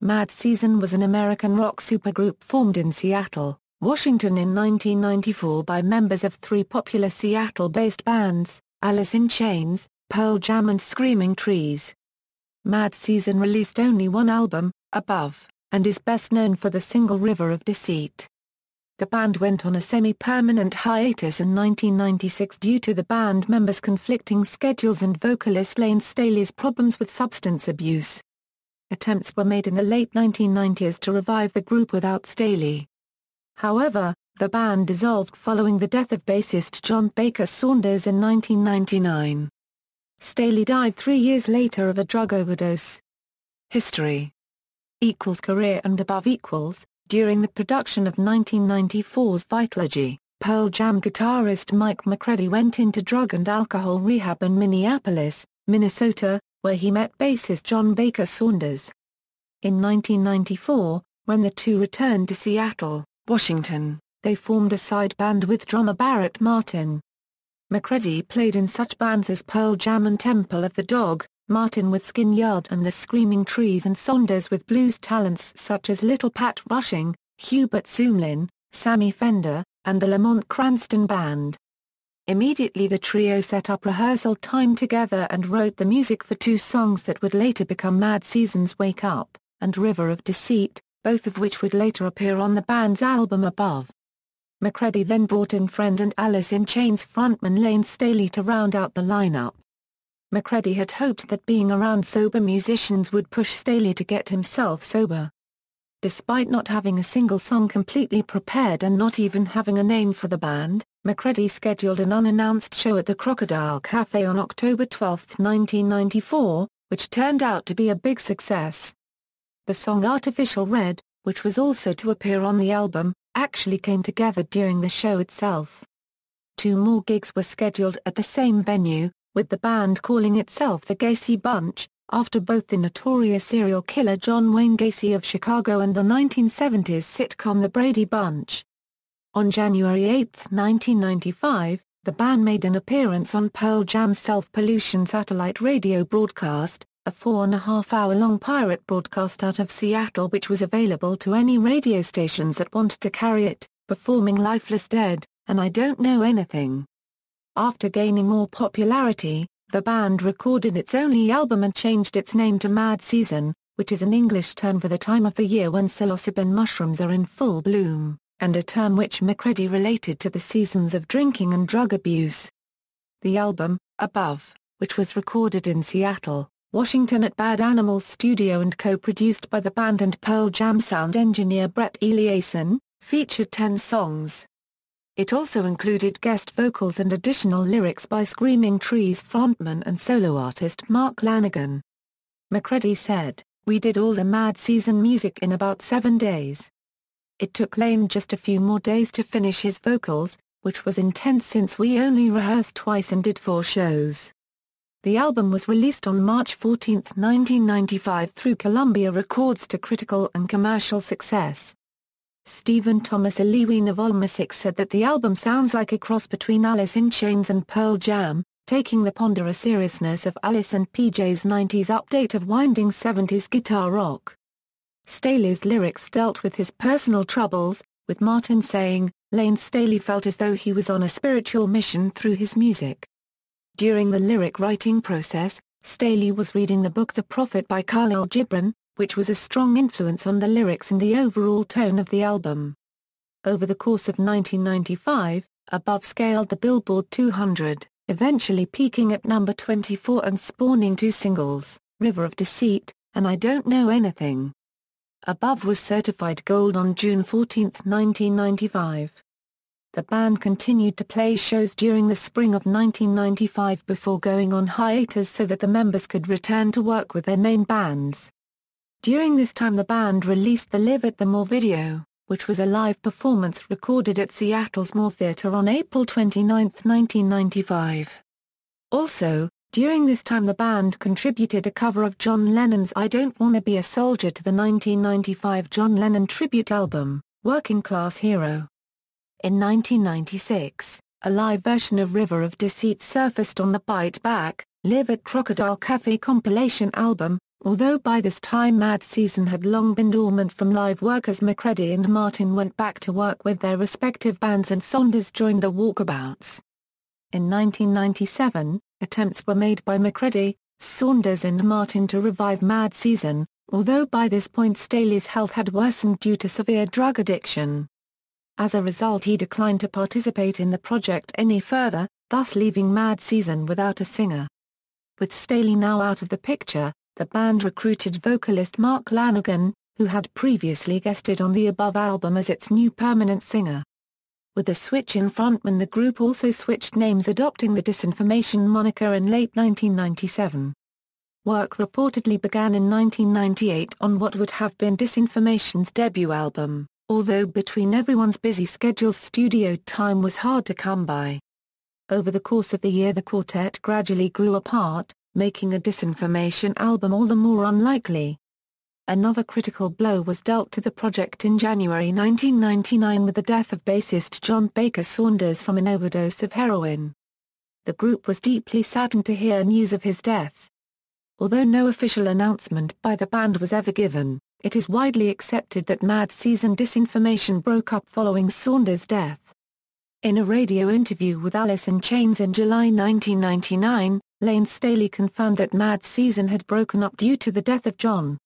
Mad Season was an American rock supergroup formed in Seattle, Washington in 1994 by members of three popular Seattle-based bands, Alice in Chains, Pearl Jam and Screaming Trees. Mad Season released only one album, Above, and is best known for the single River of Deceit. The band went on a semi-permanent hiatus in 1996 due to the band members' conflicting schedules and vocalist Layne Staley's problems with substance abuse. Attempts were made in the late 1990s to revive the group without Staley. However, the band dissolved following the death of bassist John Baker Saunders in 1999. Staley died 3 years later of a drug overdose. History = Career and Above = During the production of 1994's Vitalogy, Pearl Jam guitarist Mike McCready went into drug and alcohol rehab in Minneapolis, Minnesota, where he met bassist John Baker Saunders. In 1994, when the two returned to Seattle, Washington, they formed a side band with drummer Barrett Martin. McCready played in such bands as Pearl Jam and Temple of the Dog, Martin with Skin Yard and the Screaming Trees, and Saunders with blues talents such as Little Pat Rushing, Hubert Sumlin, Sammy Fender, and the Lamont Cranston Band. Immediately the trio set up rehearsal time together and wrote the music for two songs that would later become Mad Season's Wake Up and River of Deceit, both of which would later appear on the band's album Above. McCready then brought in friend and Alice in Chains frontman Layne Staley to round out the lineup. McCready had hoped that being around sober musicians would push Staley to get himself sober. Despite not having a single song completely prepared and not even having a name for the band, McCready scheduled an unannounced show at the Crocodile Cafe on October 12, 1994, which turned out to be a big success. The song Artificial Red, which was also to appear on the album, actually came together during the show itself. 2 more gigs were scheduled at the same venue, with the band calling itself the Gacy Bunch, after both the notorious serial killer John Wayne Gacy of Chicago and the 1970s sitcom The Brady Bunch. On January 8, 1995, the band made an appearance on Pearl Jam's Self-Pollution satellite radio broadcast, a 4.5-hour-long pirate broadcast out of Seattle which was available to any radio stations that wanted to carry it, performing Lifeless Dead, and I Don't Know Anything. After gaining more popularity, the band recorded its only album and changed its name to Mad Season, which is an English term for the time of the year when psilocybin mushrooms are in full bloom, and a term which McCready related to the seasons of drinking and drug abuse. The album, Above, which was recorded in Seattle, Washington at Bad Animals Studio and co-produced by the band and Pearl Jam sound engineer Brett Eliason, featured 10 songs. It also included guest vocals and additional lyrics by Screaming Trees frontman and solo artist Mark Lanegan. McCready said, "We did all the Mad Season music in about 7 days. It took Layne just a few more days to finish his vocals, which was intense since we only rehearsed twice and did 4 shows." The album was released on March 14, 1995 through Columbia Records to critical and commercial success. Stephen Thomas Aliwi of Allmusic said that the album sounds like a cross between Alice in Chains and Pearl Jam, taking the ponderous seriousness of Alice and PJ's 90s update of winding 70s guitar rock. Staley's lyrics dealt with his personal troubles, with Martin saying, "Layne Staley felt as though he was on a spiritual mission through his music." During the lyric writing process, Staley was reading the book The Prophet by Khalil Gibran, which was a strong influence on the lyrics and the overall tone of the album. Over the course of 1995, Above scaled the Billboard 200, eventually peaking at number 24 and spawning 2 singles, River of Deceit, and I Don't Know Anything. Above was certified gold on June 14, 1995. The band continued to play shows during the spring of 1995 before going on hiatus so that the members could return to work with their main bands. During this time the band released the Live at the More video, which was a live performance recorded at Seattle's More Theatre on April 29, 1995. Also, during this time the band contributed a cover of John Lennon's I Don't Wanna Be a Soldier to the 1995 John Lennon tribute album, Working Class Hero. In 1996, a live version of River of Deceit surfaced on the Bite Back, Live at Crocodile Cafe compilation album, although by this time Mad Season had long been dormant from live work as Macready and Martin went back to work with their respective bands and Saunders joined the Walkabouts. In 1997, attempts were made by Macready, Saunders and Martin to revive Mad Season, although by this point Staley's health had worsened due to severe drug addiction. As a result, he declined to participate in the project any further, thus leaving Mad Season without a singer. With Staley now out of the picture, the band recruited vocalist Mark Lanegan, who had previously guested on the above album, as its new permanent singer. With the switch in frontman, the group also switched names, adopting the Disinformation moniker in late 1997. Work reportedly began in 1998 on what would have been Disinformation's debut album, although between everyone's busy schedules studio time was hard to come by. Over the course of the year the quartet gradually grew apart, making a Disinformation album all the more unlikely. Another critical blow was dealt to the project in January 1999 with the death of bassist John Baker Saunders from an overdose of heroin. The group was deeply saddened to hear news of his death. Although no official announcement by the band was ever given, it is widely accepted that Mad Season Disinformation broke up following Saunders' death. In a radio interview with Alice in Chains in July 1999, Layne Staley confirmed that Mad Season had broken up due to the death of John.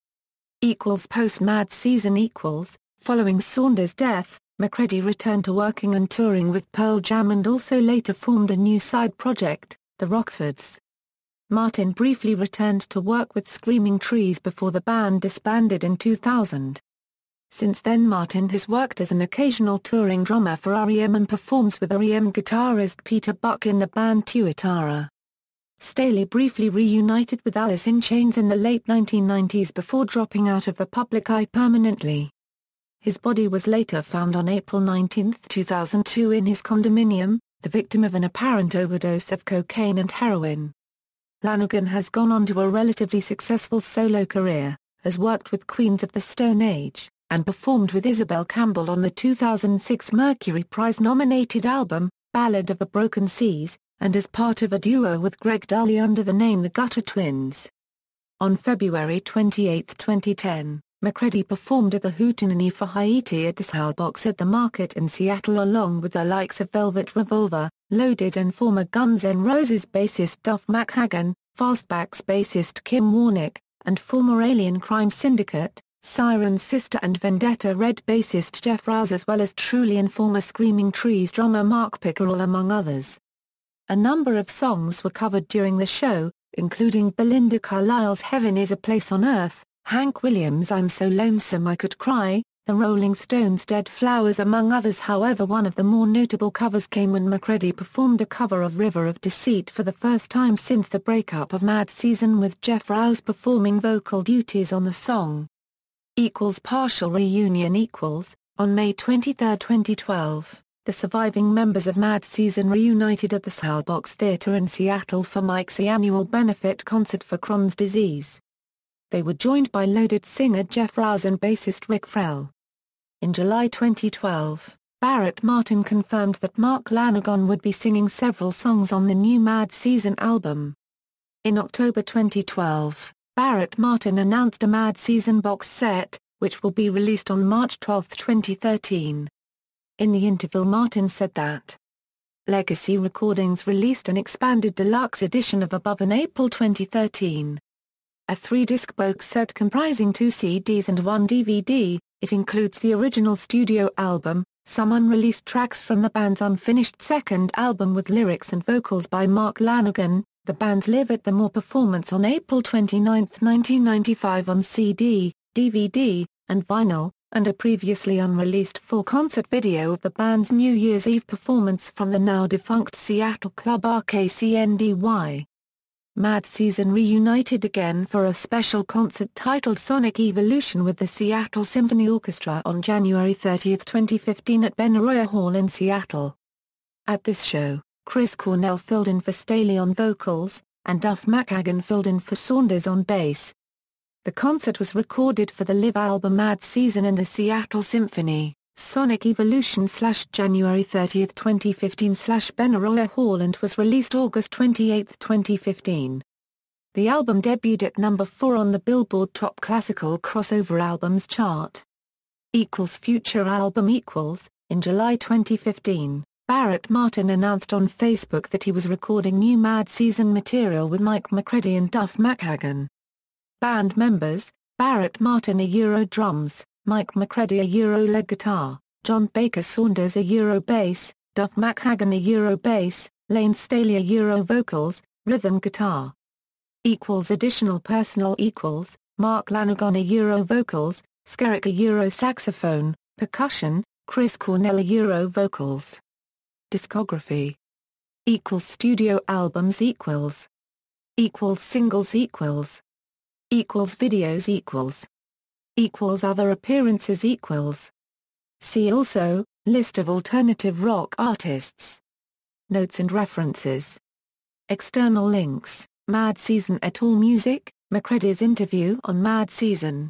Post-Mad Season following Saunders' death, Macready returned to working and touring with Pearl Jam and also later formed a new side project, the Rockfords. Martin briefly returned to work with Screaming Trees before the band disbanded in 2000. Since then Martin has worked as an occasional touring drummer for REM and performs with REM guitarist Peter Buck in the band Tuatara. Staley briefly reunited with Alice in Chains in the late 1990s before dropping out of the public eye permanently. His body was later found on April 19, 2002 in his condominium, the victim of an apparent overdose of cocaine and heroin. Lanegan has gone on to a relatively successful solo career, has worked with Queens of the Stone Age, and performed with Isabel Campbell on the 2006 Mercury Prize-nominated album, Ballad of the Broken Seas, and as part of a duo with Greg Dully under the name The Gutter Twins. On February 28, 2010, Macready performed at the Hootenanny for Haiti at the Soundbox at the Market in Seattle along with the likes of Velvet Revolver, Loaded and former Guns N' Roses bassist Duff McKagan, Fastbacks bassist Kim Warnick, and former Alien Crime Syndicate, Siren Sister and Vendetta Red bassist Jeff Rouse, as well as Truly and former Screaming Trees drummer Mark Pickerel, among others. A number of songs were covered during the show, including Belinda Carlisle's Heaven is a Place on Earth, Hank Williams' I'm So Lonesome I Could Cry, the Rolling Stones' Dead Flowers, among others. However, one of the more notable covers came when Macready performed a cover of River of Deceit for the first time since the breakup of Mad Season, with Jeff Rouse performing vocal duties on the song. Partial reunion On May 23, 2012, the surviving members of Mad Season reunited at the Soundbox Theatre in Seattle for Mike's annual benefit concert for Crohn's disease. They were joined by Loaded singer Jeff Rouse and bassist Rick Frell. In July 2012, Barrett Martin confirmed that Mark Lanegan would be singing several songs on the new Mad Season album. In October 2012, Barrett Martin announced a Mad Season box set, which will be released on March 12, 2013. In the interview, Martin said that Legacy Recordings released an expanded deluxe edition of Above in April 2013. A 3-disc box set comprising 2 CDs and 1 DVD, it includes the original studio album, some unreleased tracks from the band's unfinished second album with lyrics and vocals by Mark Lanegan, the band's Live at the More performance on April 29, 1995 on CD, DVD, and vinyl, and a previously unreleased full concert video of the band's New Year's Eve performance from the now-defunct Seattle club RKCNDY. Mad Season reunited again for a special concert titled Sonic Evolution with the Seattle Symphony Orchestra on January 30, 2015 at Benaroya Hall in Seattle. At this show, Chris Cornell filled in for Staley on vocals, and Duff McKagan filled in for Saunders on bass. The concert was recorded for the live album Mad Season in the Seattle Symphony, Sonic Evolution /January 30, 2015 /Benaroya Hall, and was released August 28, 2015. The album debuted at number 4 on the Billboard Top Classical Crossover Albums chart. Future album. In July 2015, Barrett Martin announced on Facebook that he was recording new Mad Season material with Mike McCready and Duff McKagan. Band members: Barrett Martin Euro drums, Mike McCready Euro lead guitar, John Baker Saunders Euro bass, Duff McKagan Euro bass, Layne Staley Euro vocals, rhythm guitar. Additional personnel: Mark Lanagan Euro vocals, Skerrick Euro saxophone, percussion, Chris Cornell Euro vocals. Discography. Studio albums. Singles. Videos. Other appearances. See also, List of alternative rock artists. Notes and references. External links: Mad Season at AllMusic, McCready's interview on Mad Season.